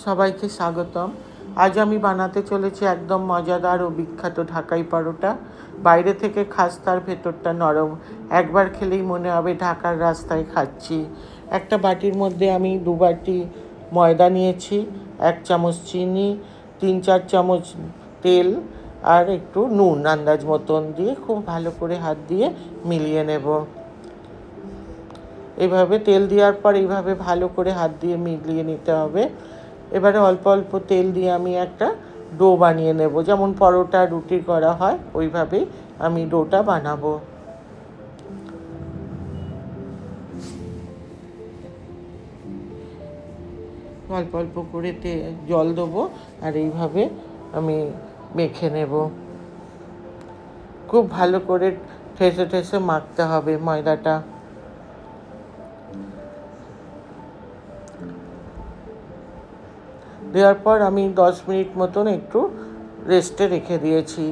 সবাইকে স্বাগতম। আজ আমি বানাতে চলেছি একদম মজাদার ও বিখ্যাত ঢাকাই পরোটা। বাইরে থেকে খাস্তার, ভেতরটা নরম। একবার খেলেই মনে হবে ঢাকার রাস্তায় খাচ্ছি। একটা বাটির মধ্যে আমি 2 বাটি ময়দা নিয়েছি, 1 চামচ চিনি, 3-4 চামচ তেল আর একটু নুন আন্দাজ মতন দিয়ে খুব ভালো করে হাত দিয়ে মিলিয়ে নেব। এভাবে তেল দেওয়ার পর এইভাবে ভালো করে হাত দিয়ে মিলিয়ে নিতে হবে। এবারে অল্প অল্প তেল দিয়ে আমি একটা ডো বানিয়ে নেব, যেমন পরোটা রুটি করা হয় ওইভাবেই আমি ডোটা বানাবো। অল্প অল্প করে জল দেবো আর এইভাবে আমি মেখে নেব। খুব ভালো করে ঠেসে ঠেসে মাখতে হবে ময়দাটা। দেওয়ার পর আমি 10 মিনিট মতন একটু রেস্টে রেখে দিয়েছি।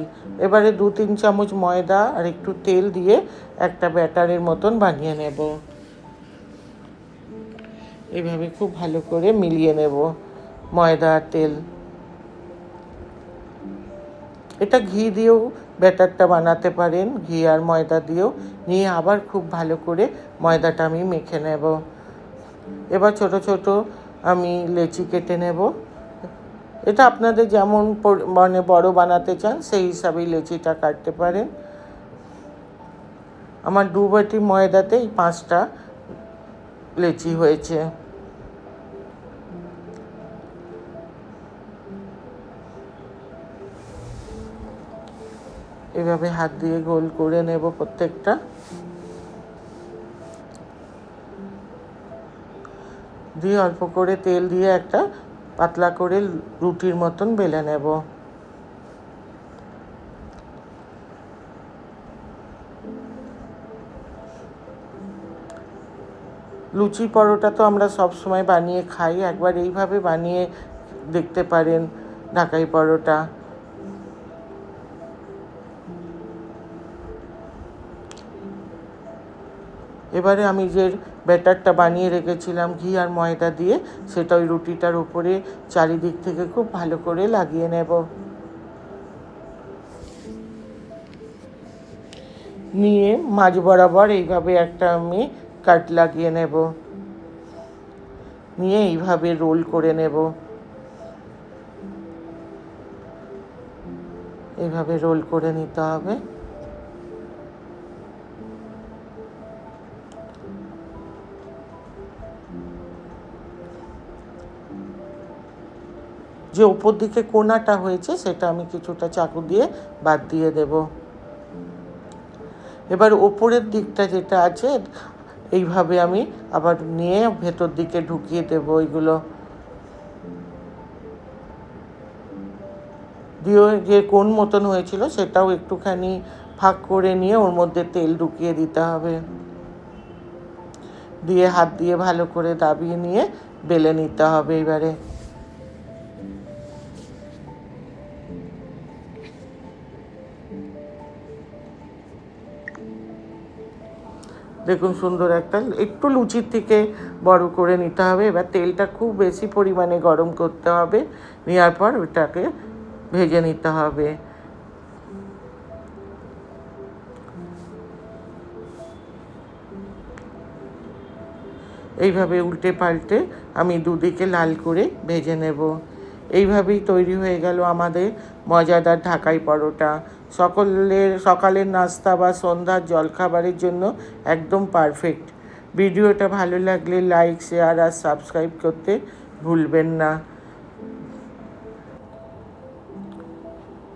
এবারে 2-3 চামচ ময়দা আর একটু তেল দিয়ে একটা ব্যাটারের মতন বানিয়ে নেব। এইভাবে খুব ভালো করে মিলিয়ে নেব ময়দা আর তেল। এটা ঘি দিয়েও ব্যাটারটা বানাতে পারেন, ঘি আর ময়দা দিয়েও। নিয়ে আবার খুব ভালো করে ময়দাটা আমি মেখে নেব। এবার ছোট ছোট আমি লেচি কেটে নেব। এটা আপনাদের যেমন মানে বড় বানাতে চান সেই হিসাবেই লেচিটা কাটতে পারেন। আমার 2 বাটি ময়দাতেই 5টা লেচি হয়েছে। এভাবে হাত দিয়ে গোল করে নেব প্রত্যেকটা। দিয়ে অল্প করে তেল দিয়ে একটা পাতলা করে রুটির মতন বেলে নেব। লুচি পরোটা তো আমরা সব সময় বানিয়ে খাই, একবার এইভাবে বানিয়ে দেখতে পারেন ঢাকাই পরোটা। এবারে আমি যে ব্যাটারটা বানিয়ে রেখেছিলাম ঘি আর ময়দা দিয়ে, সেটা ওই রুটিটার উপরে চারিদিক থেকে খুব ভালো করে লাগিয়ে নেব। নিয়ে মাঝ বরাবর এইভাবে একটা আমি কাট লাগিয়ে নেব। নিয়ে এইভাবে রোল করে নেব। এইভাবে রোল করে নিতে হবে। যে উপর দিকে কোনাটা হয়েছে সেটা আমি কিছুটা চাকু দিয়ে বাদ দিয়ে দেব। এবার ওপরের দিকটা যেটা আছে এইভাবে আমি আবার নিয়ে ভেতর দিকে ঢুকিয়ে দেব। ওইগুলো দিয়ে যে কোণ মতন হয়েছিল সেটাও একটুখানি ফাঁক করে নিয়ে ওর মধ্যে তেল ঢুকিয়ে দিতে হবে। দিয়ে হাত দিয়ে ভালো করে দাবিয়ে নিয়ে বেলে নিতে হবে। এবারে দেখুন সুন্দর একটা, একটু লুচির থেকে বড় করে নিতে হবে। এবার তেলটা খুব বেশি পরিমাণে গরম করতে হবে। নেওয়ার পর ওটাকে ভেজে নিতে হবে। এইভাবে উল্টে পাল্টে আমি দুদিকে লাল করে ভেজে নেব। এইভাবেই তৈরি হয়ে গেল আমাদের মজাদার ঢাকাই পরোটা। সকালের নাস্তা বা সন্ধ্যার জলখাবারের জন্য একদম পারফেক্ট। ভিডিওটা ভালো লাগলে লাইক, শেয়ার আর সাবস্ক্রাইব করতে ভুলবেন না।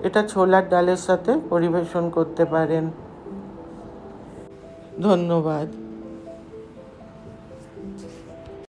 এটা ছোলার ডালের সাথে পরিবেশন করতে পারেন। ধন্যবাদ।